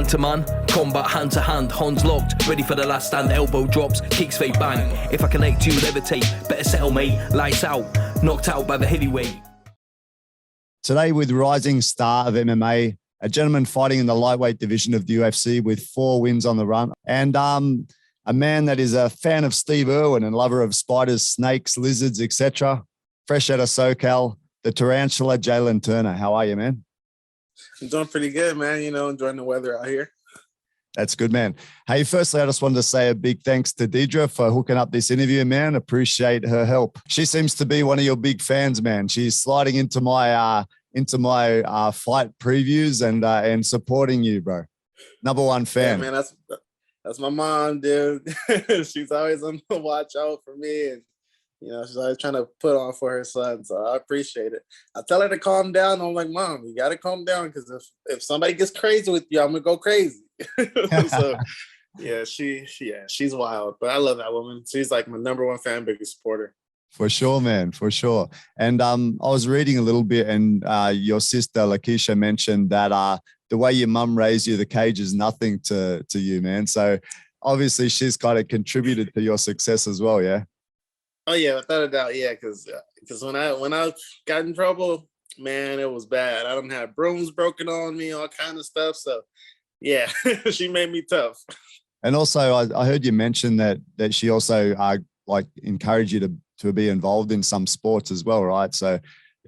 man to man, combat hand to hand, hands locked, ready for the last stand, elbow drops, kicks fade bang. If I connect you, levitate, better settle mate, lights out, knocked out by the heavyweight. Today with rising star of MMA, a gentleman fighting in the lightweight division of the UFC with 4 wins on the run, and a man that is a fan of Steve Irwin and lover of spiders, snakes, lizards, etc. Fresh out of SoCal, the Tarantula, Jalin Turner. How are you, man? I'm doing pretty good, man. You know, enjoying the weather out here. That's good, man. Hey, firstly, I just wanted to say a big thanks to Deidre for hooking up this interview, man. Appreciate her help. She seems to be one of your big fans, man. She's sliding into my fight previews and supporting you, bro. Number one fan. Yeah, man, that's my mom, dude. She's always on the watch out for me, and you know, she's always trying to put on for her son. So I appreciate it. I tell her to calm down. I'm like, Mom, you gotta calm down because if somebody gets crazy with you, I'm gonna go crazy. So yeah, she's wild, but I love that woman. She's like my number one fan, biggest supporter. For sure, man, for sure. And I was reading a little bit, and your sister Lakeisha mentioned that the way your mum raised you, the cage is nothing to you, man. So obviously she's kind of contributed to your success as well, yeah. Oh yeah, without a doubt, yeah. Because when I got in trouble, man, it was bad. I don't have brooms broken on me, all kind of stuff. So yeah, she made me tough. And also, I heard you mention that she also like encouraged you to be involved in some sports as well, right? So,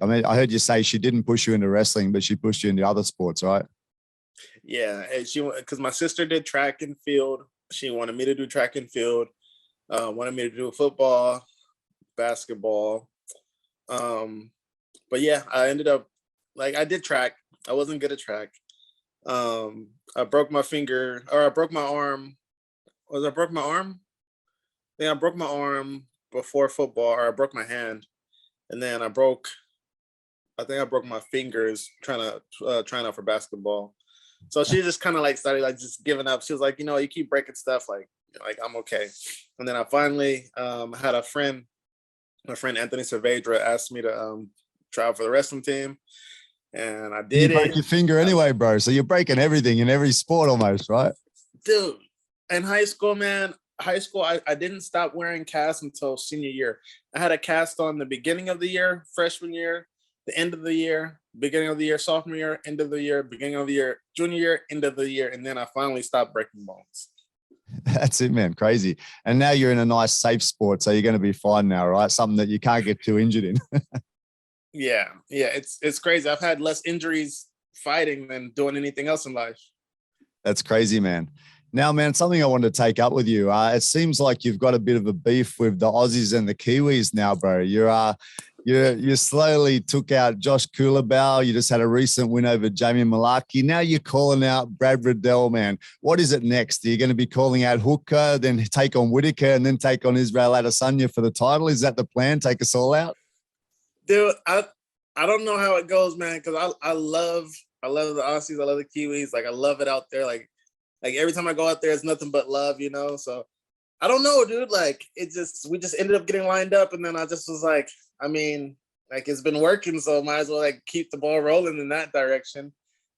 I mean, I heard you say she didn't push you into wrestling, but she pushed you into other sports, right? Yeah, because my sister did track and field. She wanted me to do track and field. Wanted me to do football, basketball. But yeah, I ended up I did track. I wasn't good at track. I broke my finger, or I broke my arm. I broke my arm? Yeah, I broke my arm before football, or I broke my hand, and then I broke my fingers trying out for basketball. So she just kind of started just giving up. She was like, you know, you keep breaking stuff, like I'm okay. And then I finally had a friend, my friend Anthony Saavedra, asked me to try out for the wrestling team, and I did. You broke your finger anyway, bro. So you're breaking everything in every sport almost, right? Dude, in high school, man. I didn't stop wearing casts until senior year. I had a cast on the beginning of the year, freshman year, the end of the year, beginning of the year, sophomore year, end of the year, beginning of the year, junior year, end of the year, and then I finally stopped breaking bones. That's it, man. Crazy. And now you're in a nice, safe sport, so you're going to be fine now, right? Something that you can't get too injured in. Yeah, it's crazy. I've had less injuries fighting than doing anything else in life. That's crazy, man. Now, man, something I wanted to take up with you. It seems like you've got a bit of a beef with the Aussies and the Kiwis now, bro. You slowly took out Josh Kulabau. You just had a recent win over Jamie Malaki. Now you're calling out Brad Riddell, man. What is it next? Are you going to be calling out Hooker, then take on Whitaker, and then take on Israel Adesanya for the title? Is that the plan? Take us all out? Dude, I don't know how it goes, man, because I love the Aussies. I love the Kiwis. I love it out there. Like every time I go out there, it's nothing but love, you know? So I don't know, dude. We just ended up getting lined up, and then I just was like, I mean, it's been working, so might as well keep the ball rolling in that direction.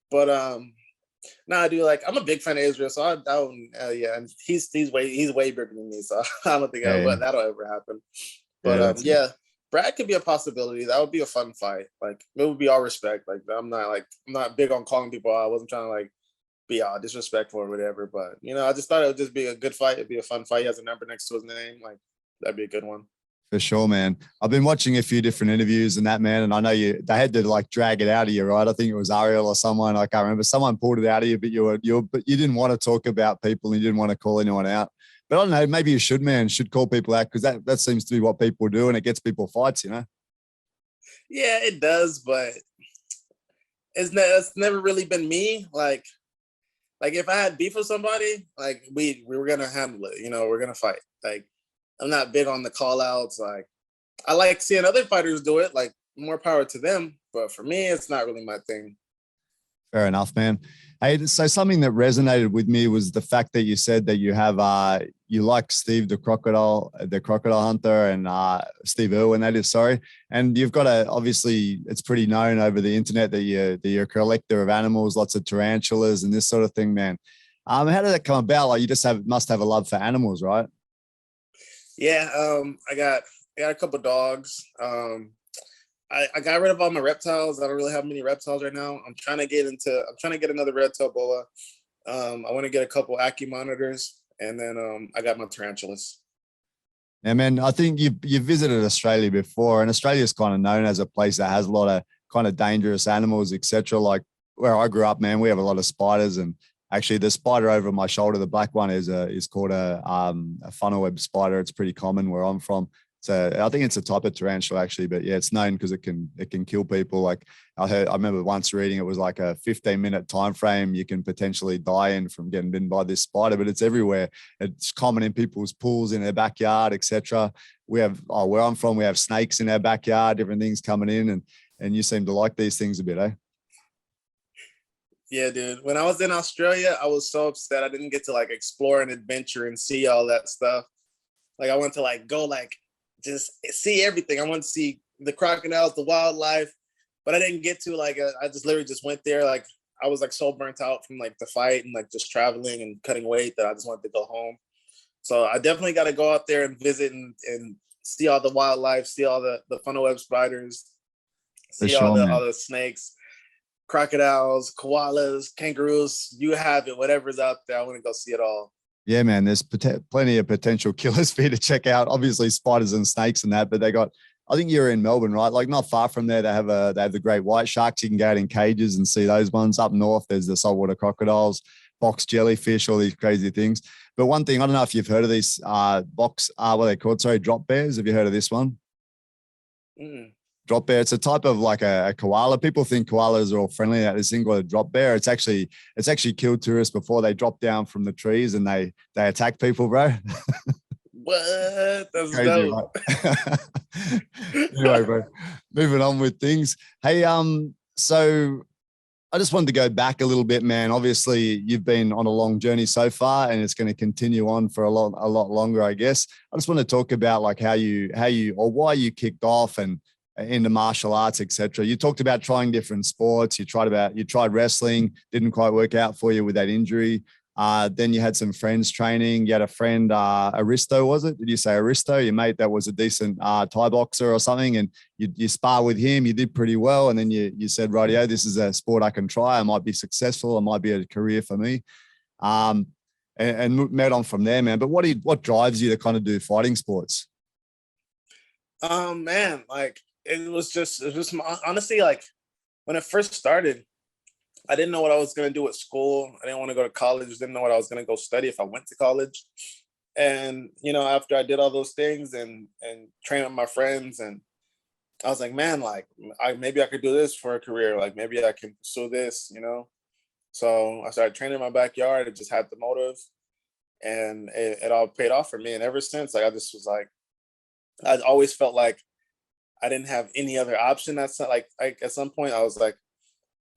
But no, dude, I'm a big fan of Israel, so I don't, yeah, and he's way bigger than me, so I don't think that'll ever happen. But yeah, Brad could be a possibility. That would be a fun fight. It would be all respect. I'm not big on calling people out. I wasn't trying to be all disrespectful or whatever, but you know, I just thought it would just be a good fight. It'd be a fun fight. He has a number next to his name. That'd be a good one. For sure, man. I've been watching a few different interviews and that, man, and I know they had to drag it out of you, right? I think it was Ariel or someone, I can't remember. Someone pulled it out of you, but you didn't want to talk about people and you didn't want to call anyone out. But I don't know, maybe you should, man, call people out, because that seems to be what people do, and it gets people fights, you know? Yeah, it does, but it's never really been me. If I had beef with somebody, we were gonna handle it. You know, we're gonna fight. I'm not big on the call outs. I like seeing other fighters do it. More power to them. But for me, it's not really my thing. Fair enough, man. Hey, so something that resonated with me was the fact that you said that you have you like Steve the crocodile hunter, and Steve Irwin, that is, sorry. And you've got obviously it's pretty known over the internet that you're a collector of animals, lots of tarantulas and this sort of thing, man. How did that come about? Like, you just must have a love for animals, right? Yeah, I got a couple dogs. I got rid of all my reptiles. I don't really have many reptiles right now. I'm trying to get another reptile boa. I want to get a couple Aki monitors, and then I got my tarantulas. Yeah, man, I think you visited Australia before, and Australia is kind of known as a place that has a lot of kind of dangerous animals, etc. Like where I grew up, man, we have a lot of spiders, and actually the spider over my shoulder, the black one, is called a funnel web spider. It's pretty common where I'm from. So I think it's a type of tarantula actually, but yeah, it's known because it can kill people. Like I remember once reading it was like a 15-minute time frame you can potentially die in from getting bitten by this spider, but it's everywhere. It's common in people's pools, in their backyard, etc. We have where I'm from, we have snakes in our backyard, different things coming in, and you seem to like these things a bit, eh? Yeah, dude. When I was in Australia, I was so upset I didn't get to like explore and adventure and see all that stuff. Like I want to like go like just see everything. I want to see the crocodiles, the wildlife, but I didn't get to. Like I just literally just went there. Like I was like so burnt out from like the fight and like just traveling and cutting weight that I just wanted to go home. So I definitely got to go out there and visit and see all the wildlife, see all the funnel web spiders, For see sure, man. all the snakes, crocodiles, koalas, kangaroos. You have it, whatever's out there. I want to go see it all. Yeah, man, there's plenty of potential killers for you to check out. Obviously, spiders and snakes and that, but I think you're in Melbourne, right? Like not far from there, they have the great white sharks. You can go out in cages and see those ones. Up north, there's the saltwater crocodiles, box jellyfish, all these crazy things. But one thing, I don't know if you've heard of these what are they called? Sorry, drop bears. Have you heard of this one? Mm. Drop bear. It's a type of like a koala. People think koalas are all friendly. That this thing called a drop bear. It's actually killed tourists before. They drop down from the trees and they attack people, bro. What? That's Crazy, dope. right? Anyway, bro, moving on with things. Hey, so I just wanted to go back a little bit, man. Obviously, you've been on a long journey so far, and it's going to continue on for a lot longer, I guess. I just want to talk about like how you or why you kicked off and into martial arts, etc. You talked about trying different sports. You tried wrestling, didn't quite work out for you with that injury. Then you had some friends training. You had a friend, Aristo, was it? Did you say Aristo? Your mate that was a decent Thai boxer or something, and you spar with him. You did pretty well, and then you said, "Rightio, this is a sport I can try. I might be successful. It might be a career for me." And met on from there, man. But what drives you to kind of do fighting sports? Man, like it was just honestly like when it first started, I didn't know what I was going to do with school. I didn't want to go to college. Didn't know what I was going to go study if I went to college. And, you know, after I did all those things and train with my friends, and I was like, man, like maybe I could do this for a career. Like maybe I can pursue this, you know? So I started training in my backyard. It just had the motive, and it all paid off for me. And ever since, like, I just was like, I always felt like I didn't have any other option. That's like at some point I was like,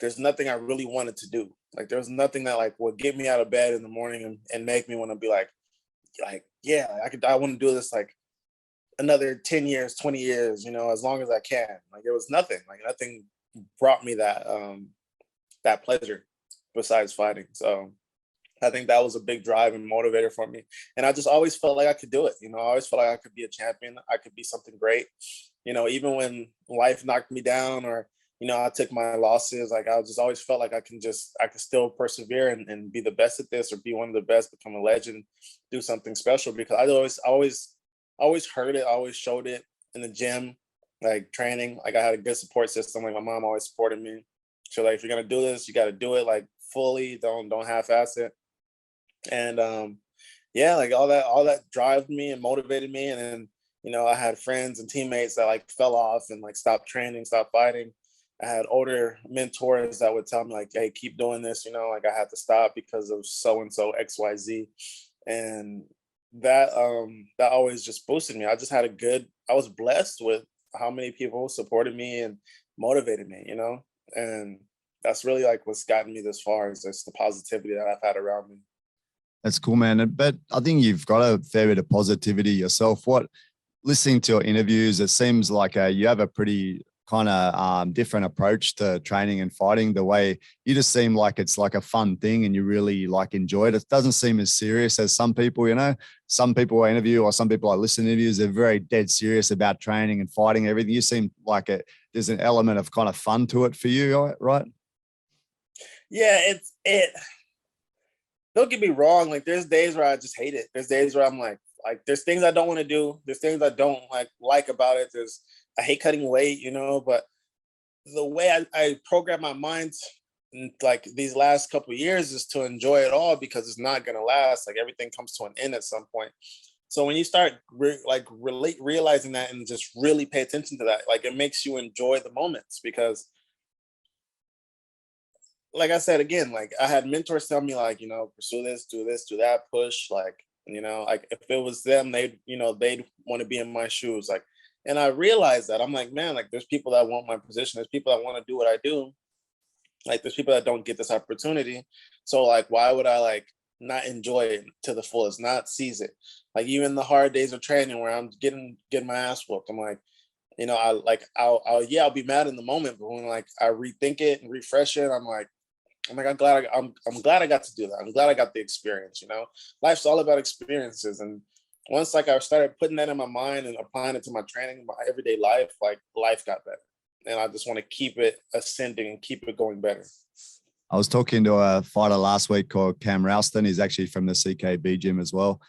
there's nothing I really wanted to do. Like there was nothing that like would get me out of bed in the morning and make me want to be like, yeah, I want to do this like another 10 years, 20 years, you know, as long as I can. Like there was nothing brought me that pleasure besides fighting. So I think that was a big drive and motivator for me. And I just always felt like I could do it. You know, I always felt like I could be a champion. I could be something great. You know, even when life knocked me down or, you know, I took my losses, like I just always felt like I could still persevere and be the best at this or be one of the best, become a legend, do something special, because I always heard it, I always showed it in the gym, like training. Like I had a good support system. Like my mom always supported me. So like, if you're going to do this, you got to do it like fully. Don't half-ass it. And yeah, like all that drove me and motivated me. And then, you know, I had friends and teammates that like fell off and like stopped training, stopped fighting. I had older mentors that would tell me like, hey, keep doing this, you know, like I had to stop because of so and so XYZ. And that always just boosted me. I was blessed with how many people supported me and motivated me, you know. And that's really like what's gotten me this far, is just the positivity that I've had around me. That's cool, man. But I think you've got a fair bit of positivity yourself. Listening to your interviews, it seems like you have a pretty kind of different approach to training and fighting. The way you just seem like it's like a fun thing and you really like enjoy it. It doesn't seem as serious as some people, some people I interview or some people I listen to interviews, they're very dead serious about training and fighting, everything. You seem like there's an element of kind of fun to it for you, right? Yeah, don't get me wrong. Like there's days where I just hate it. There's days where I'm like there's things I don't want to do. There's things I don't like about it. I hate cutting weight, but the way I program my mind in like these last couple of years is to enjoy it all, because it's not going to last. Like everything comes to an end at some point. So when you start realizing that and just really pay attention to that, like it makes you enjoy the moments, because like I said, again, like I had mentors tell me like, pursue this, do that, push, like if it was them, they'd want to be in my shoes. Like, and I realized that I'm like, man, like there's people that want my position. There's people that want to do what I do. Like there's people that don't get this opportunity. So like, why would I like not enjoy it to the fullest, not seize it? Like even the hard days of training where I'm getting my ass whooped, I'm like, I'll be mad in the moment, but when like I rethink it and refresh it, I'm glad I got to do that. I'm glad I got the experience. Life's all about experiences, and once like I started putting that in my mind and applying it to my training, my everyday life, like life got better, and I just want to keep it ascending and keep it going better. I was talking to a fighter last week called Cam Ralston. He's actually from the CKB gym as well,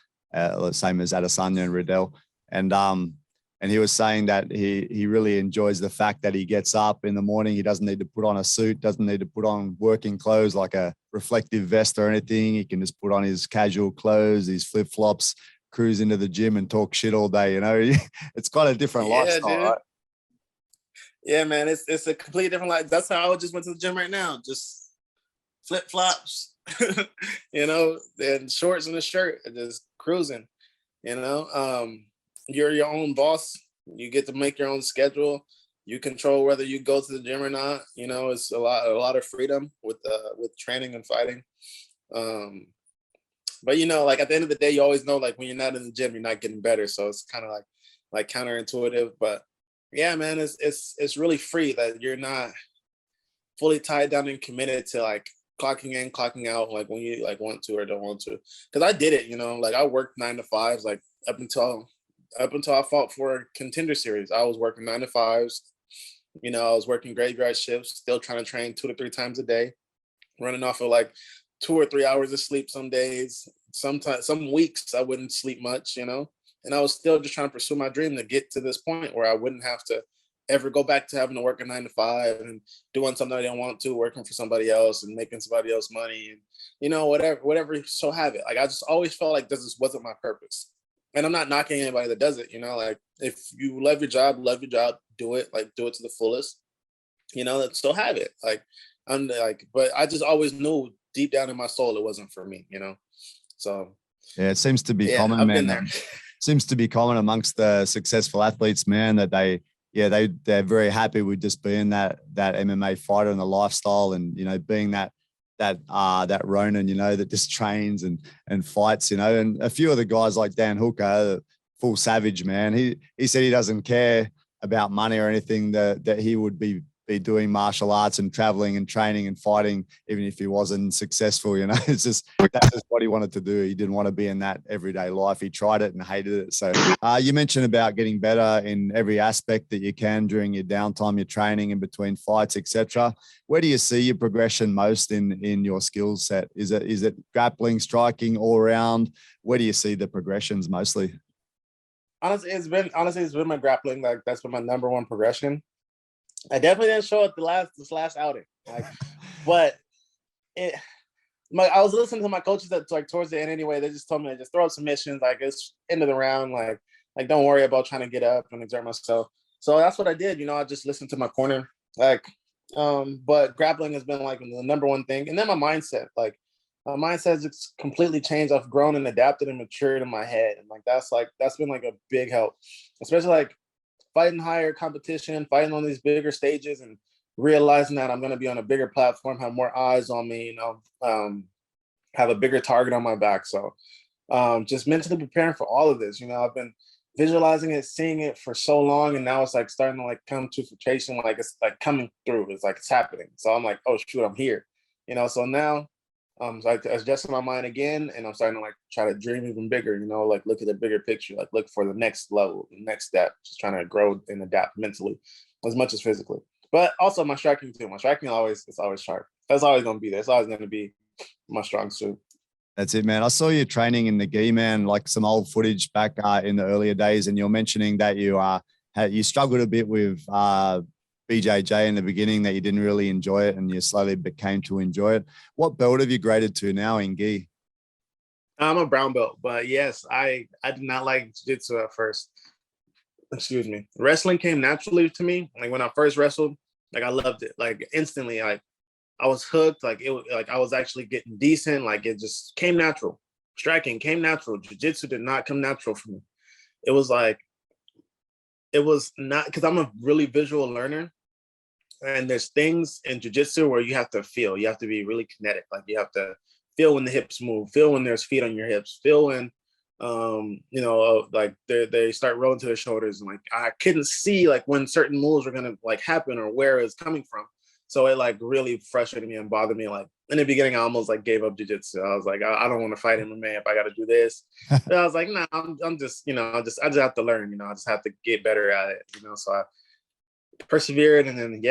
same as Adesanya and Riddell, and he was saying that he really enjoys the fact that he gets up in the morning. He doesn't need to put on a suit, doesn't need to put on working clothes like a reflective vest or anything. He can just put on his casual clothes, his flip-flops, cruise into the gym and talk shit all day. It's quite a different lifestyle, dude. right? Yeah, man, it's a completely different life. That's how I just went to the gym right now. Just flip-flops, and shorts and a shirt and just cruising, You're your own boss. You get to make your own schedule. You control whether you go to the gym or not. It's a lot of freedom with training and fighting. But like at the end of the day, you always know like when you're not in the gym, you're not getting better. So it's kind of like counterintuitive. But yeah, man, it's really free that you're not fully tied down and committed to like clocking in, clocking out, like when you like want to or don't want to. Because I did it, like I worked 9 to 5s, like up until I fought for a Contender Series. I was working 9 to 5s. I was working graveyard shifts, still trying to train 2 to 3 times a day, running off of like 2 or 3 hours of sleep some days. Sometimes, some weeks I wouldn't sleep much, and I was still just trying to pursue my dream to get to this point where I wouldn't have to ever go back to having to work a 9 to 5 and doing something I didn't want to, working for somebody else and making somebody else money and, whatever. So have it. Like, I just always felt like this wasn't my purpose. And I'm not knocking anybody that does it, like if you love your job, do it, like do it to the fullest, still have it. Like, I'm like, but I just always knew deep down in my soul, it wasn't for me, So yeah, it seems to be common, I've man. been there. Seems to be common amongst the successful athletes, man, that they're very happy with just being that MMA fighter and the lifestyle and, being that Ronin, that just trains and fights, and a few of the guys like Dan Hooker, full savage, man. He said he doesn't care about money or anything, that he would be doing martial arts and traveling and training and fighting, even if he wasn't successful, it's just, that's just what he wanted to do. He didn't want to be in that everyday life. He tried it and hated it. So you mentioned about getting better in every aspect that you can during your downtime, your training in between fights, etc. Where do you see your progression most in your skill set? Is it grappling, striking, all around? Where do you see the progressions mostly? Honestly, it's been my grappling. Like, that's been my number one progression. I definitely didn't show up this last outing, but I was listening to my coaches that like towards the end anyway. They just told me to just throw up submissions, like it's end of the round, like don't worry about trying to get up and exert myself. So that's what I did. I just listened to my corner, but grappling has been like the number one thing. And then my mindset, my mindset has completely changed. I've grown and adapted and matured in my head, and that's been like a big help, especially like fighting higher competition, fighting on these bigger stages, and realizing that I'm going to be on a bigger platform, have more eyes on me, have a bigger target on my back. So just mentally preparing for all of this. I've been visualizing it, seeing it for so long, and now it's like starting to like come to fruition, like it's like coming through. It's like it's happening. So I'm like, oh shoot, I'm here. So now so I adjusted my mind again, and I'm starting to like try to dream even bigger, like look at the bigger picture, like look for the next level, the next step, just trying to grow and adapt mentally as much as physically. But also my striking too. My striking it's always sharp. That's always going to be there. It's always going to be my strong suit. That's it, man. I saw you training in the gi, man, like some old footage back in the earlier days, and you're mentioning that you struggled a bit with BJJ in the beginning, that you didn't really enjoy it, and you slowly became to enjoy it. What belt have you graded to now in gi? I'm a brown belt, but yes, I did not like jiu-jitsu at first. Excuse me. Wrestling came naturally to me. Like when I first wrestled, like I loved it. Like instantly, like I was hooked. Like I was actually getting decent. Like it just came natural. Striking came natural. Jiu-jitsu did not come natural for me. It was not, because I'm a really visual learner. And there's things in jiu-jitsu where you have to feel. You have to be really kinetic. Like you have to feel when the hips move, feel when there's feet on your hips, feel when like they start rolling to their shoulders, and like I couldn't see like when certain moves were gonna like happen or where it's coming from. So it like really frustrated me and bothered me. Like in the beginning, I almost like gave up jiu-jitsu. I was like, I don't want to fight MMA if I got to do this. But I was like, nah, I'm just, I just have to learn. I just have to get better at it. So I persevered, and then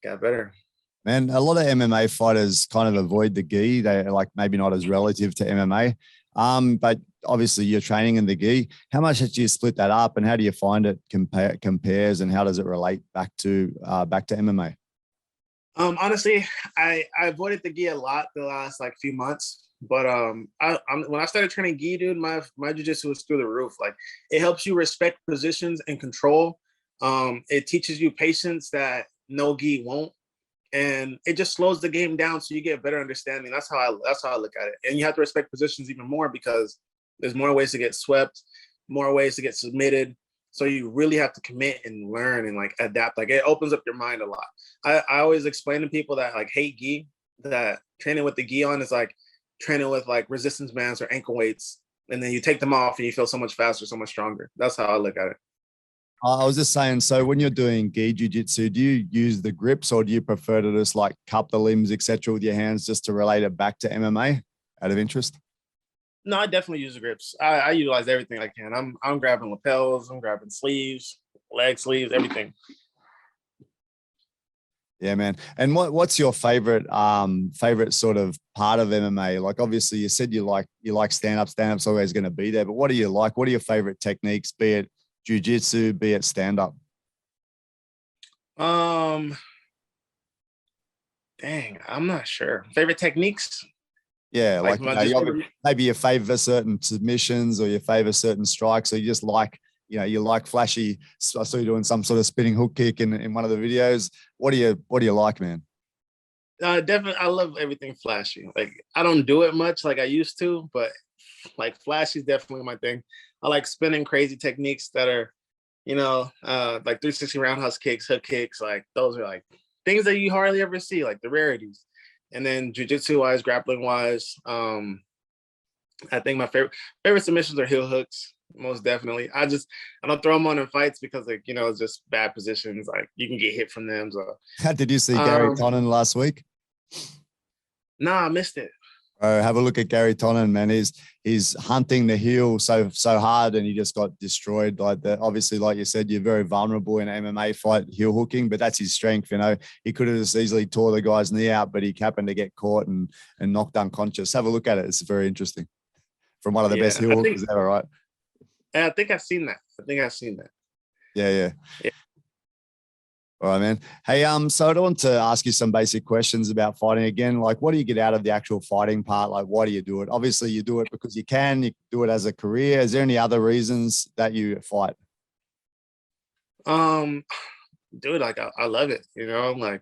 got better. Man, a lot of MMA fighters kind of avoid the gi. They're like maybe not as relative to MMA. But obviously you're training in the gi. How much did you split that up, and how do you find it compares, and how does it relate back to MMA? Honestly, I avoided the gi a lot the last like few months. But when I started training gi, dude, my jiu-jitsu was through the roof. Like it helps you respect positions and control. It teaches you patience that no gi won't. And it just slows the game down, so you get better understanding. That's how I look at it. And you have to respect positions even more, because there's more ways to get swept, more ways to get submitted. So you really have to commit and learn and like adapt. Like it opens up your mind a lot. I always explain to people that like hate gi, that training with the gi on is like training with like resistance bands or ankle weights, and then you take them off and you feel so much faster, so much stronger. That's how I look at it. I was just saying, so when you're doing gi jiu-jitsu, do you use the grips, or do you prefer to just like cup the limbs, etc., with your hands, just to relate it back to MMA out of interest? No, I definitely use the grips. I utilize everything I can. I'm grabbing lapels, I'm grabbing sleeves, leg sleeves, everything. Yeah, man. And what's your favorite sort of part of MMA? Like obviously you said you like stand-up. Stand-up's always going to be there, but what do you like? What are your favorite techniques, be it jiu-jitsu, be it stand-up? Dang, I'm not sure. Favorite techniques? Yeah, like maybe you favor certain submissions, or you favor certain strikes, or you just like, you like flashy. I saw you doing some sort of spinning hook kick in one of the videos. What do you like, man? Definitely, I love everything flashy. Like I don't do it much like I used to, but like flashy is definitely my thing. I like spinning crazy techniques that are, like 360 roundhouse kicks, hook kicks. Like those are like things that you hardly ever see, like the rarities. And then jiu-jitsu wise, grappling wise, I think my favorite submissions are heel hooks, most definitely. I don't throw them on in fights because it's just bad positions. Like you can get hit from them. So Did you see Gary Tonnen last week? Nah, I missed it. Have a look at Gary Tonnen, man. He's hunting the heel so hard, and he just got destroyed. Like that, obviously, like you said, you're very vulnerable in an MMA fight, heel hooking, but that's his strength. He could have just easily tore the guy's knee out, but he happened to get caught and knocked unconscious. Have a look at it; it's very interesting. From one of the best heel hookers ever, right? I think I've seen that. Yeah. All right, man. Hey, so I want to ask you some basic questions about fighting again. Like, what do you get out of the actual fighting part? Like, why do you do it? Obviously, you do it because you do it as a career. Is there any other reasons that you fight? Dude, like I love it. Like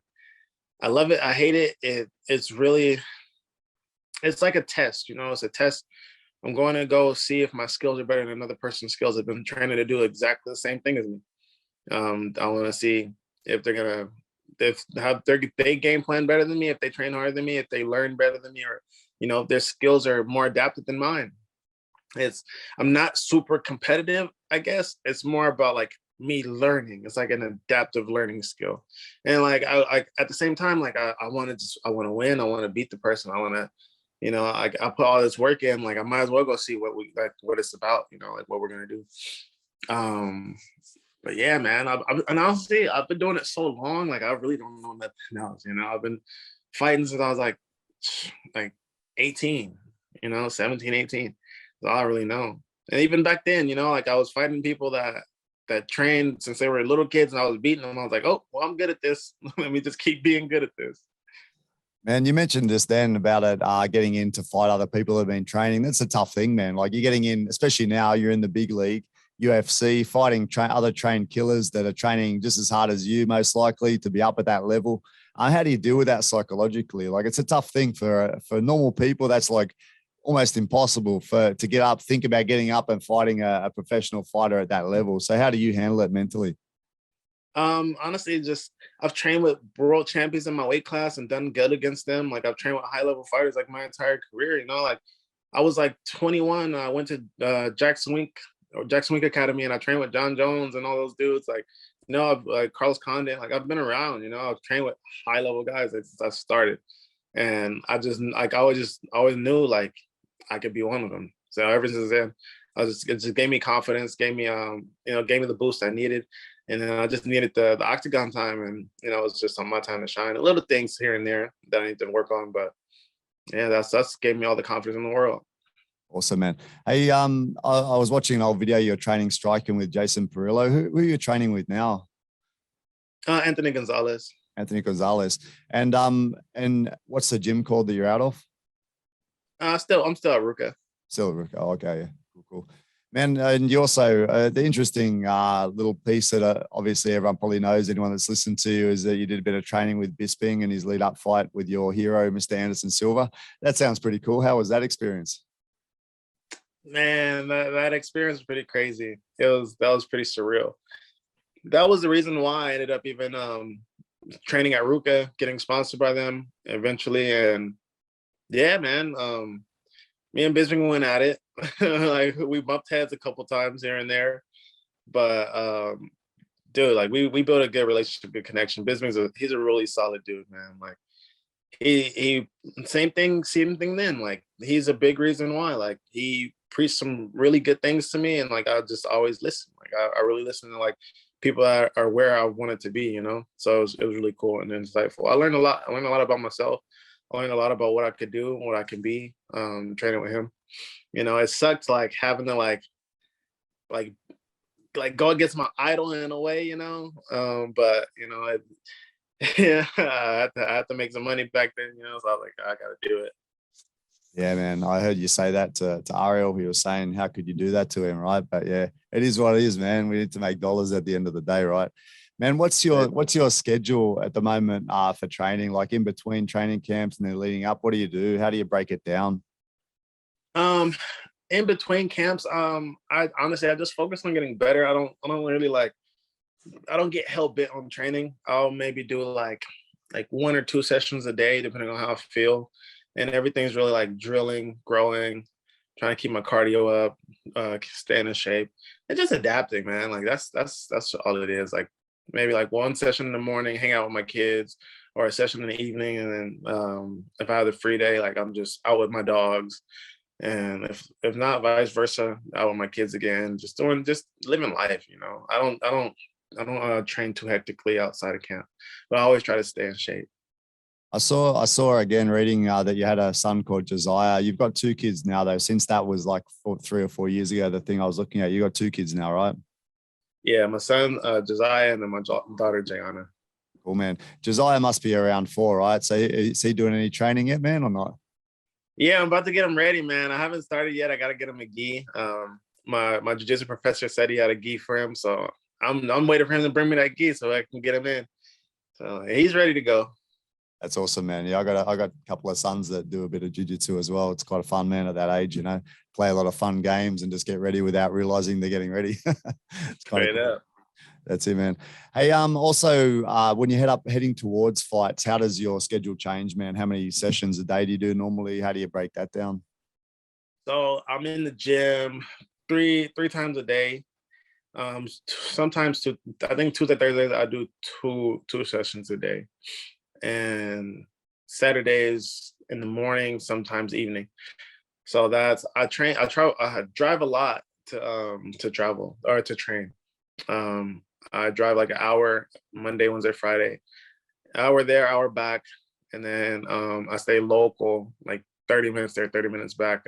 I love it. I hate it. It's really, it's like a test. It's a test. I'm going to go see if my skills are better than another person's skills. I've been training to do exactly the same thing as me. I want to see if they're gonna if how they game plan better than me, if they train harder than me, if they learn better than me, or if their skills are more adapted than mine. I'm not super competitive, I guess. It's more about like me learning. It's like an adaptive learning skill. And like I at the same time, like I want to win. I want to beat the person. I want to, I put all this work in. Like I might as well go see what it's about. Like what we're gonna do. But yeah, man. And honestly, I've been doing it so long. Like I really don't know nothing else. I've been fighting since I was like 18. 17, 18. That's all I really know. And even back then, like I was fighting people that trained since they were little kids, and I was beating them. I was like, oh, well, I'm good at this. Let me just keep being good at this. Man, you mentioned just then about it, getting in to fight other people who have been training. That's a tough thing, man. Like you're getting in, especially now you're in the big league, UFC, fighting other trained killers that are training just as hard as you, most likely to be up at that level. How do you deal with that psychologically? Like it's a tough thing for normal people. That's like almost impossible to get up, think about getting up and fighting a professional fighter at that level. So how do you handle it mentally? Honestly, just I've trained with world champions in my weight class and done good against them. Like I've trained with high level fighters like my entire career. Like I was like 21. I went to Jackson Wink Academy, and I trained with John Jones and all those dudes. Like I've like Carlos Condit. Like I've been around. I've trained with high level guys since I started, and I just like I always knew like I could be one of them. So ever since then, it just gave me confidence, gave me gave me the boost I needed. And then I just needed the octagon time, and it's just on my time to shine. A little things here and there that I need to work on, but yeah, that's gave me all the confidence in the world. Awesome, man. Hey, I was watching an old video. You're training striking with Jason Perillo. Who are you training with now? Anthony Gonzalez. Anthony Gonzalez. And what's the gym called that you're out of? I'm still at Ruka. Still at Ruka. Oh, okay, yeah, cool. Man, and you also, the interesting little piece that obviously everyone probably knows, anyone that's listened to you, is that you did a bit of training with Bisping and his lead-up fight with your hero, Mr. Anderson Silva. That sounds pretty cool. How was that experience? Man, that experience was pretty crazy. That was pretty surreal. That was the reason why I ended up even training at Ruka, getting sponsored by them eventually. And yeah, man, me and Bisping went at it. Like we bumped heads a couple times here and there, but dude, like we built a good relationship, good connection. Bisping's he's a really solid dude, man. Like he same thing then. Like he's a big reason why. Like he preached some really good things to me, and like I just always listen. Like I really listen to like people that are where I wanted to be, So it was really cool and insightful. I learned a lot. I learned a lot about myself. I learned a lot about what I could do, what I can be, training with him. It sucked like having to like go against my idol in a way, but yeah, I had to make some money back then, so I was like, I gotta do it. Yeah, man. I heard you say that to Ariel. He was saying, how could you do that to him, right? But yeah, it is what it is, man. We need to make dollars at the end of the day, right? Man, what's your schedule at the moment for training? Like in between training camps and then leading up, what do you do? How do you break it down? In between camps, I honestly I just focus on getting better. I don't really I don't get hell bent on training. I'll maybe do like 1 or 2 sessions a day, depending on how I feel. And everything's really like drilling, growing, trying to keep my cardio up, staying in shape, and just adapting, man. Like that's all it is. Like maybe like 1 session in the morning, hang out with my kids, or a session in the evening, and then if I have a free day, like I'm just out with my dogs. And if not, vice versa, out with my kids again, just living life. I don't train too hectically outside of camp, but I always try to stay in shape. I saw again reading that you had a son called Josiah. You've got 2 kids now, though. Since that was like 3 or 4 years ago, the thing I was looking at, you got 2 kids now, right? Yeah, my son Josiah, and then my daughter Jayana. Cool, man. Josiah must be around 4, right? So is he doing any training yet, man, or not? Yeah, I'm about to get him ready, man. I haven't started yet. I got to get him a gi. My jiu-jitsu professor said he had a gi for him, so I'm waiting for him to bring me that gi so I can get him in. So he's ready to go. That's awesome, man. Yeah, I got a couple of sons that do a bit of jiu-jitsu as well. It's quite a fun, man, at that age, play a lot of fun games and just get ready without realizing they're getting ready. It's kind of cool. That's it, man. Hey, also, when you heading towards fights, how does your schedule change, man? How many sessions a day do you do normally? How do you break that down? So I'm in the gym three times a day. Sometimes two. I think Tuesday, Thursdays I do two sessions a day, and Saturdays in the morning, sometimes evening. So that's I drive a lot to travel or to train. I drive like an hour Monday, Wednesday, Friday, hour there, hour back, and then I stay local, like 30 minutes there, 30 minutes back,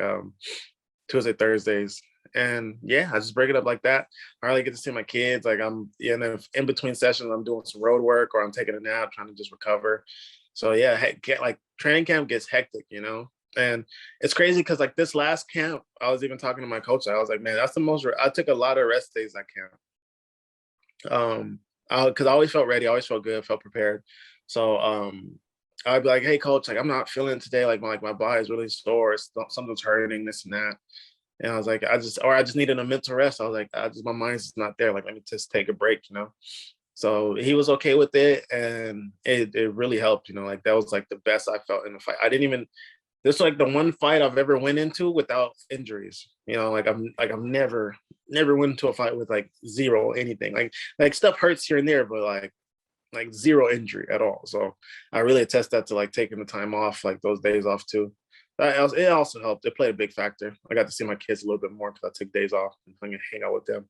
Tuesday, Thursdays. And yeah, I just break it up like that. I really get to see my kids. Like and then in between sessions, I'm doing some road work or I'm taking a nap, trying to just recover. So yeah, like training camp gets hectic, you know? And it's crazy because like this last camp, I was even talking to my coach. I was like, man, that's the most, I took a lot of rest days that camp. Because I always felt ready, I always felt good, felt prepared. So I'd be like, hey coach, like I'm not feeling it today, like my body is really sore, something's hurting, this and that. And I was like, I just needed a mental rest. I was like, my mind's just not there, like let me just take a break, you know. So he was okay with it, and it really helped, you know. Like that was like the best I felt in the fight. This is like the one fight I've ever went into without injuries. You know, I'm never went into a fight with like zero anything. Like stuff hurts here and there, but like zero injury at all. So I really attest that to like taking the time off, like those days off too. It also helped. It played a big factor. I got to see my kids a little bit more because I took days off and hang out with them.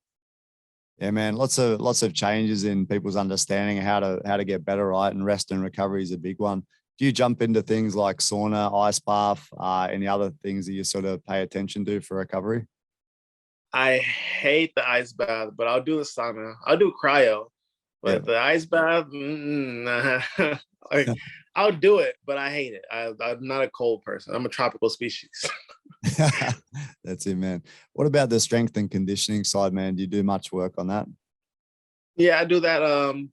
Yeah, man. Lots of changes in people's understanding of how to get better, right? And rest and recovery is a big one. Do you jump into things like sauna, ice bath, any other things that you sort of pay attention to for recovery? I hate the ice bath, but I'll do the sauna. I'll do cryo, Yeah. but the ice bath, nah. Like I'll do it, but I hate it. I'm not a cold person. I'm a tropical species. That's it, man. What about the strength and conditioning side, man? Do you do much work on that? Yeah, I do that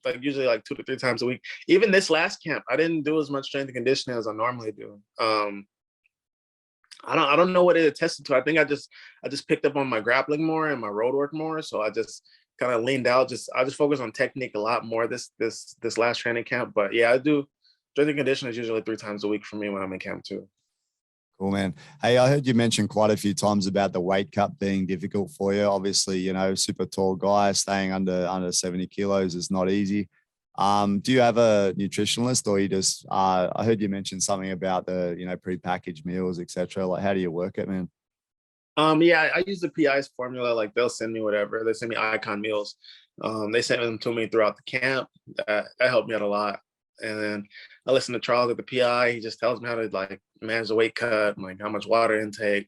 like usually like 2 to 3 times a week. Even this last camp, I didn't do as much strength and conditioning as I normally do. I don't know what it attested to. I think I just picked up on my grappling more and my road work more. So I just kind of leaned out. I just focus on technique a lot more this last training camp. But yeah, I do strength and conditioning is usually 3 times a week for me when I'm in camp too. Cool, man. Hey, I heard you mention quite a few times about the weight cut being difficult for you. Obviously, you know, super tall guy staying under 70 kilos is not easy. Do you have a nutritionalist, or you just? I heard you mention something about the prepackaged meals, etc. Like, how do you work it, man? Yeah, I use the PI's formula. Like they'll send me whatever. They send me icon meals. They sent them to me throughout the camp. That helped me out a lot. And then I listen to Charles at the PI. He just tells me how to like manage the weight cut, like how much water intake,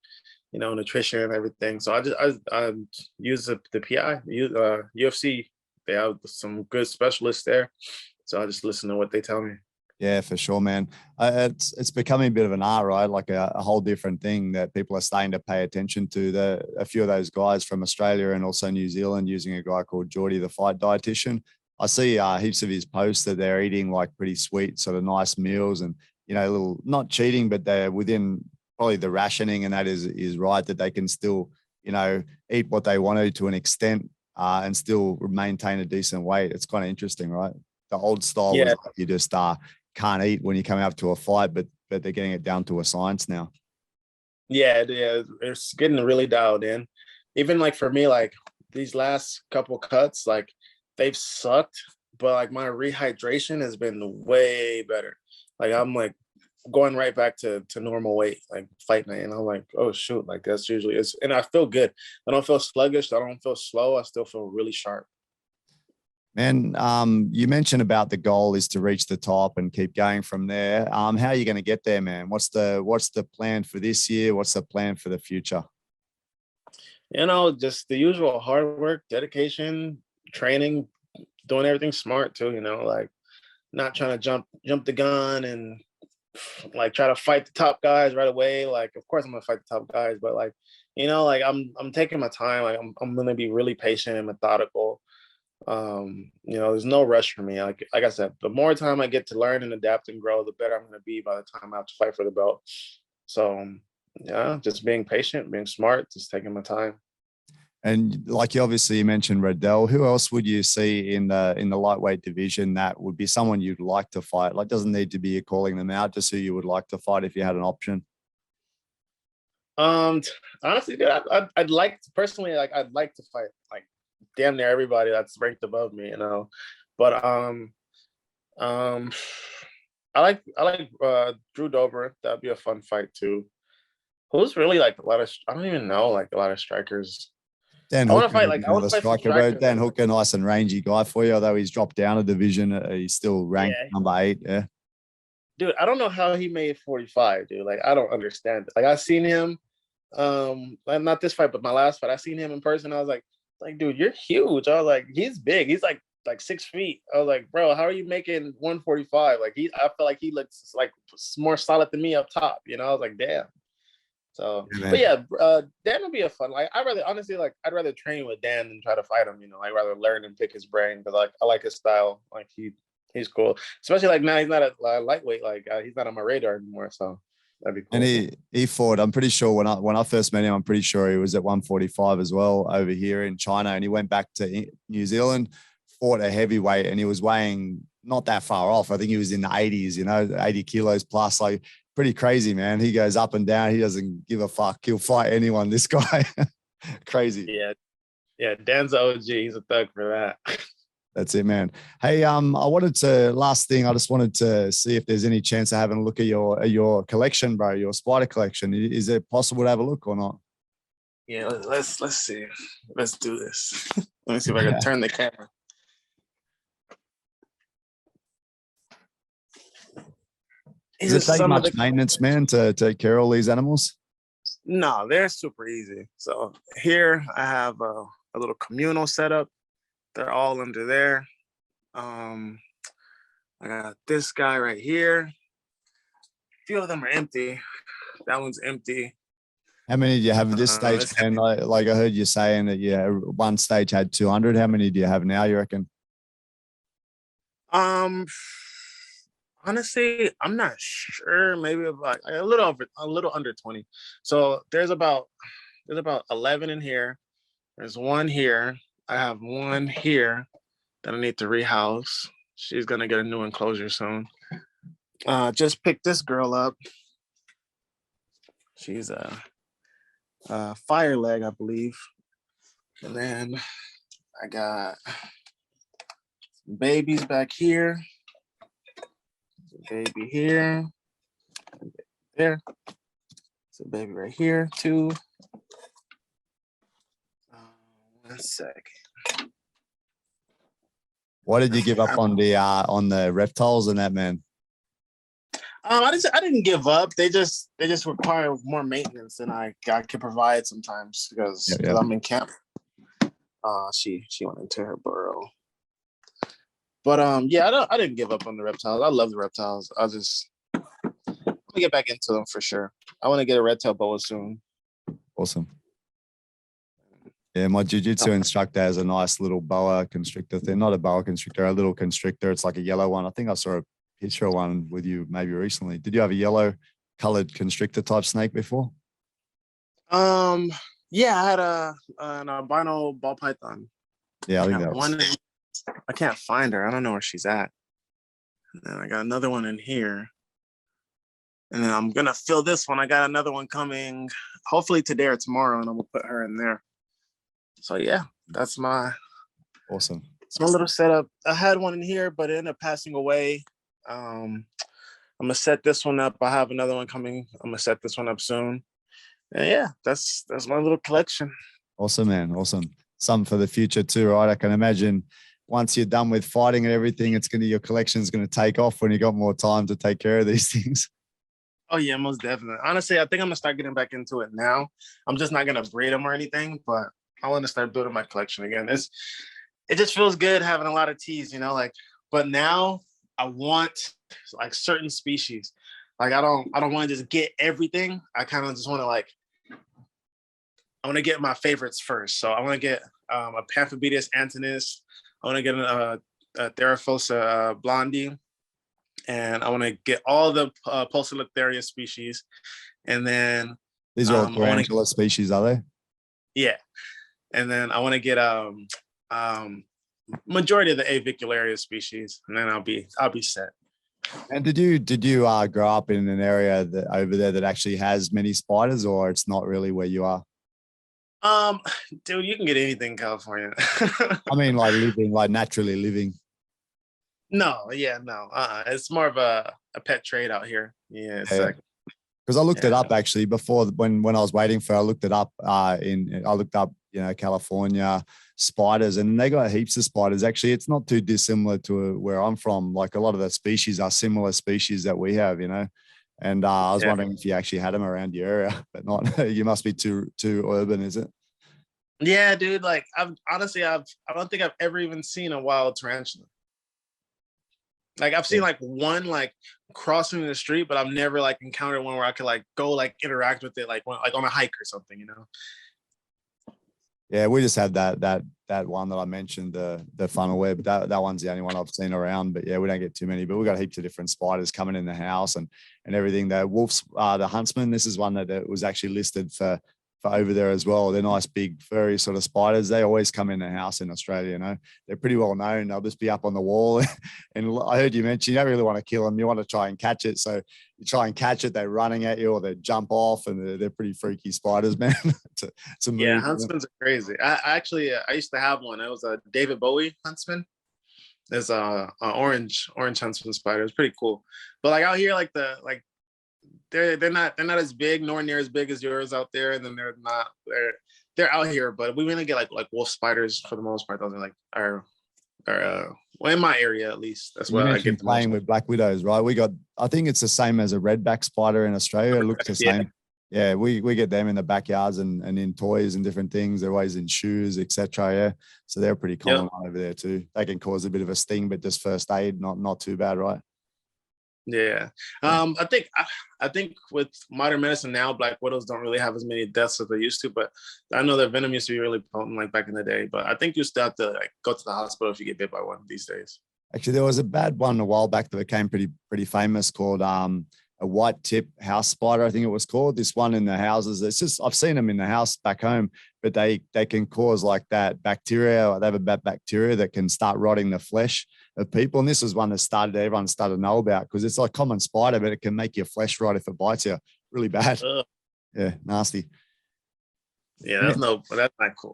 nutrition and everything. So I use the PI, UFC. They have some good specialists there. So I just listen to what they tell me. Yeah, for sure, man. It's becoming a bit of an art, right? Like a whole different thing that people are starting to pay attention to. A few of those guys from Australia and also New Zealand using a guy called Geordie, the fight dietitian. I see heaps of his posts that they're eating like pretty sweet, sort of nice meals, and a little not cheating, but they're within probably the rationing, and that is right, that they can still eat what they want to an extent and still maintain a decent weight. It's kind of interesting, right? The old style was Yeah, like you just can't eat when you come out to a fight, but they're getting it down to a science now. yeah, it's getting really dialed in. Even like for me, like these last couple cuts, like they've sucked, but like my rehydration has been way better. Like I'm like going right back to normal weight, like fight night, and I'm like, oh shoot, like that's usually it's, and I feel good. I don't feel sluggish. I don't feel slow. I still feel really sharp. Man, you mentioned about the goal is to reach the top and keep going from there. How are you going to get there, man? What's the plan for this year? What's the plan for the future? Just the usual hard work, dedication, training, doing everything smart too, like not trying to jump the gun and like try to fight the top guys right away. Like, of course I'm gonna fight the top guys, but like, like I'm taking my time. Like I'm gonna be really patient and methodical. There's no rush for me. Like I said, the more time I get to learn and adapt and grow, the better I'm gonna be by the time I have to fight for the belt. So yeah, just being patient, being smart, just taking my time. And like you mentioned Riddell. Who else would you see in the lightweight division that would be someone you'd like to fight? Like, doesn't need to be you calling them out, just who you would like to fight if you had an option. Honestly, dude, I'd like to personally, like, I'd like to fight like damn near everybody that's ranked above me, you know. But um, I like Drew Dober. That'd be a fun fight too. Who's really like a lot of I don't even know like a lot of strikers. Dan I want to Hooker, fight like I want another to fight some striker, bro. strikers. Dan Hooker, nice and rangy guy for you, although he's dropped down a division. He's still ranked Yeah, number 8. Yeah. dude, I don't know how he made 45, dude. Like, I don't understand it. Like, I've seen him, not this fight, but my last fight. I seen him in person. I was like, dude, you're huge. I was like, he's big. He's like 6 feet. I was like, bro, how are you making 145? Like, I feel like he looks like more solid than me up top. You know, I was like, damn. So, Yeah, but yeah, Dan would be a fun. Like, I'd rather train with Dan than try to fight him. You know, I'd rather learn and pick his brain because like I like his style. Like he's cool, especially like now he's not a lightweight. Like he's not on my radar anymore. So that'd be cool. And he fought. I'm pretty sure when I first met him, I'm pretty sure he was at 145 as well over here in China, and he went back to New Zealand, fought a heavyweight, and he was weighing not that far off. I think he was in the 80s, 80 kilos plus. Like, pretty crazy, man. He goes up and down. He doesn't give a fuck. He'll fight anyone. This guy, crazy. Yeah. Dan's an OG. He's a thug for that. That's it, man. Hey, last thing, I just wanted to see if there's any chance of having a look at your collection, bro, your spider collection. Is it possible to have a look or not? Yeah, let's see. Let's do this. Let me see if I can turn the camera. Does it take much maintenance, man, to take care of all these animals? No, they're super easy. So here I have a little communal setup. They're all under there. I got this guy right here. A few of them are empty. That one's empty. How many do you have at this stage, man? Like I heard you saying that one stage had 200. How many do you have now, you reckon? Honestly, I'm not sure. Maybe like a little under 20. So there's about 11 in here. There's one here. I have one here that I need to rehouse. She's gonna get a new enclosure soon. Just picked this girl up. She's a fire leg, I believe. And then I got some babies back here. Baby here, there. It's a baby right here too. 1 second. Why did you give up on the reptiles and that, man? I didn't give up. They just require more maintenance than I can provide sometimes because I'm in camp. She went into her burrow. But I didn't give up on the reptiles. I love the reptiles. I'm gonna get back into them for sure. I want to get a red tail boa soon. Awesome. Yeah, my jiu-jitsu instructor has a nice little boa constrictor thing. Not a boa constrictor, a little constrictor. It's like a yellow one. I think I saw a picture of one with you maybe recently. Did you have a yellow colored constrictor type snake before? Yeah, I had an albino ball python. Yeah, I think that one. I can't find her. I don't know where she's at. And then I got another one in here. And then I'm gonna fill this one. I got another one coming hopefully today or tomorrow, and I'm gonna put her in there. So yeah, that's my awesome. It's my little setup. I had one in here, but it ended up passing away. I'm gonna set this one up. I have another one coming. I'm gonna set this one up soon. And yeah, that's my little collection. Awesome, man. Awesome. Something for the future too, right? I can imagine once you're done with fighting and everything, your collection's gonna take off when you got more time to take care of these things. Oh yeah, most definitely. Honestly, I think I'm gonna start getting back into it now. I'm just not gonna breed them or anything, but I want to start building my collection again. It just feels good having a lot of teas, but now I want like certain species. Like I don't want to just get everything. I kind of just want to I want to get my favorites first. So I want to get a Pamphobeteus antinus. I want to get a Theraphosa blondie. And I want to get all the Pulsiloctheria species. And then these are all tarantula species, are they? Yeah. and then I want to get majority of the avicularia species, and then I'll be set. And did you grow up in an area that over there that actually has many spiders, or it's not really where you are? Dude, you can get anything in California. I mean, like living, like naturally living. No, yeah, no. It's more of a pet trade out here. Yeah, it's like, because I looked it up actually before when I was waiting for. I looked it up California spiders, and they got heaps of spiders. Actually, it's not too dissimilar to where I'm from. Like a lot of the species are similar species that we have, And I was wondering if you actually had them around your area, but not. You must be too urban, is it? Yeah, dude. Like I don't think I've ever even seen a wild tarantula. Like I've seen like one like crossing the street, but I've never like encountered one where I could like go like interact with it like on a hike or something, Yeah, we just had that one that I mentioned, the funnel web. That one's the only one I've seen around. But yeah, we don't get too many. But we got heaps of different spiders coming in the house and everything. The wolves, the huntsman. This is one that was actually listed for over there as well. They're nice, big, furry sort of spiders. They always come in the house in Australia. They're pretty well known. They'll just be up on the wall. And I heard you mention you don't really want to kill them. You want to try and catch it. So you try and catch it. They're running at you or they jump off, and they're pretty freaky spiders, man. Yeah, huntsmans are crazy. I used to have one. It was a David Bowie huntsman. There's a orange huntsman spider. It's pretty cool. But like out here, they're not as big, nor near as big as yours out there, and then they're out here, but we mainly get like wolf spiders for the most part. Those are well, in my area at least. That's what I get. Playing with black widows, right? I think it's the same as a redback spider in Australia. It looks the same. Yeah, we get them in the backyards and in toys and different things. They're always in shoes, etc. Yeah, so they're pretty common over there too. They can cause a bit of a sting, but just first aid, not too bad, right? Yeah. I think with modern medicine now, black widows don't really have as many deaths as they used to, but I know their venom used to be really potent like back in the day, but I think you still have to like go to the hospital if you get bit by one these days. Actually, there was a bad one a while back that became pretty famous called a white tip house spider, I think it was called. This one in the houses. It's just, I've seen them in the house back home, but they can cause like that bacteria, or they have a bad bacteria that can start rotting the flesh of people. And this is one that everyone started to know about because it's like common spider, but it can make your flesh rot if it bites you. Really bad. Yeah, nasty. Yeah, that's not cool.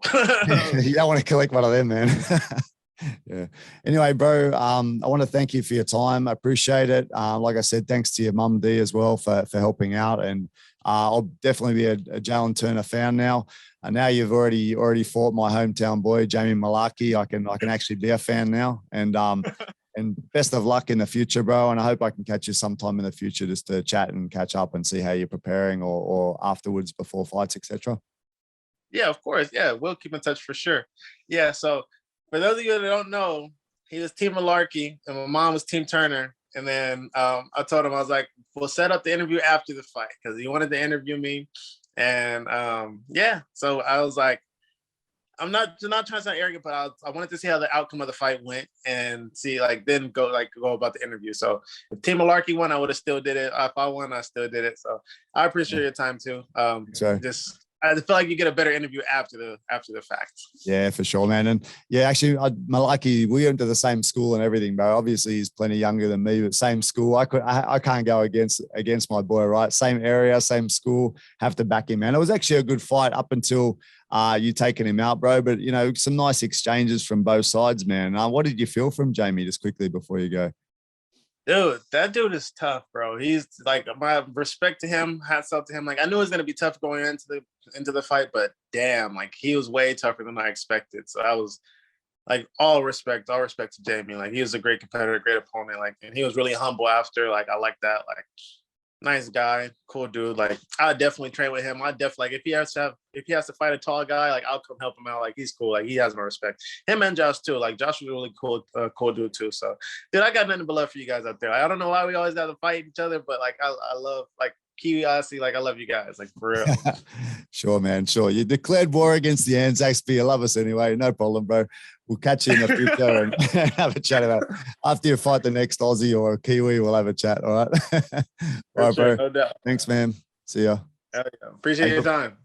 You don't want to collect one of them, man. Yeah. Anyway, bro, I want to thank you for your time. I appreciate it. Like I said, thanks to your mum D as well for helping out. And I'll definitely be a Jalin Turner fan now. Now you've already fought my hometown boy, Jamie Malaki. I can actually be a fan now. And and best of luck in the future, bro. And I hope I can catch you sometime in the future just to chat and catch up and see how you're preparing or afterwards before fights, etc. Yeah, of course. Yeah, we'll keep in touch for sure. Yeah, so for those of you that don't know, he was Team Malarkey and my mom was Team Turner. And then I told him, I was like, we'll set up the interview after the fight because he wanted to interview me. And so I was like, I'm not trying to sound arrogant, but I wanted to see how the outcome of the fight went and see then go about the interview. So if Team Malarkey won, I would have still did it. If I won, I still did it. So I appreciate your time too. I feel like you get a better interview after the fact. Yeah, for sure, man. And yeah, actually, Malaki, we went to the same school and everything, bro. Obviously, he's plenty younger than me, but same school. I can't go against my boy, right? Same area, same school. Have to back him, man. It was actually a good fight up until you taking him out, bro. But some nice exchanges from both sides, man. What did you feel from Jamie? Just quickly before you go. Dude, that dude is tough, bro. He's like, my respect to him, hats off to him. Like I knew it was gonna be tough going into the fight, but damn, like he was way tougher than I expected. So I was like, all respect to Jamie. Like he was a great competitor, great opponent. Like, and he was really humble after. Like I like that. Like nice guy, cool dude. Like I definitely train with him. I definitely, like if he has to fight a tall guy, like I'll come help him out. Like he's cool. Like he has my respect. Him and Josh too. Like Josh was a really cool dude too. So dude, I got nothing but love for you guys out there. I don't know why we always got to fight each other, but like I love like Kiwi, Aussie, like I love you guys, like for real. Sure, man. Sure. You declared war against the Anzacs, but you love us anyway. No problem, bro. We'll catch you in the future and have a chat about it. After you fight the next Aussie or Kiwi, we'll have a chat. All right. All right, bro. No doubt. Thanks, man. See ya. Appreciate your time.